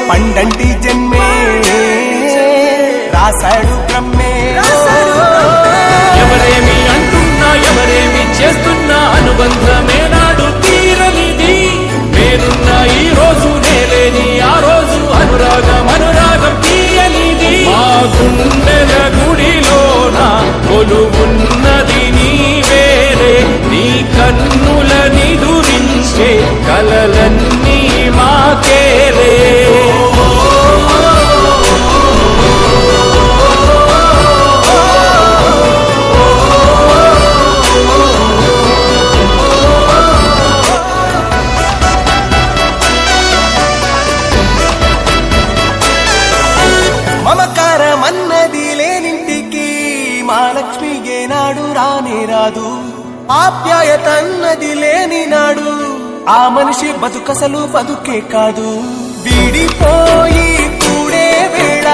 పండంటి జన్మే రాశాడు బ్రహ్మే. ఎవరేమి అంటున్నా ఎవరేమి చేస్తున్నా అనుబంధమే నాడు తీరనిది. నేనున్న ఈ రోజు నేలేని ఆ రోజు అనురాగం అనురాగం తీయనిది. మా గుండెల గుడిలోన కొలువున్నది నీవేలే. నీ కన్నుల నిదురించే కలలన్నీ మాకేలే. మమకారమన్నది లేనింటికి మా లక్ష్మి ఏనాడు రానే రాదు. ఆప్యాయతన్నది లేని నాడు ఆ మనిషి బతుకసలు బతుకే కాదు. విడిపోయి కూడే వేళ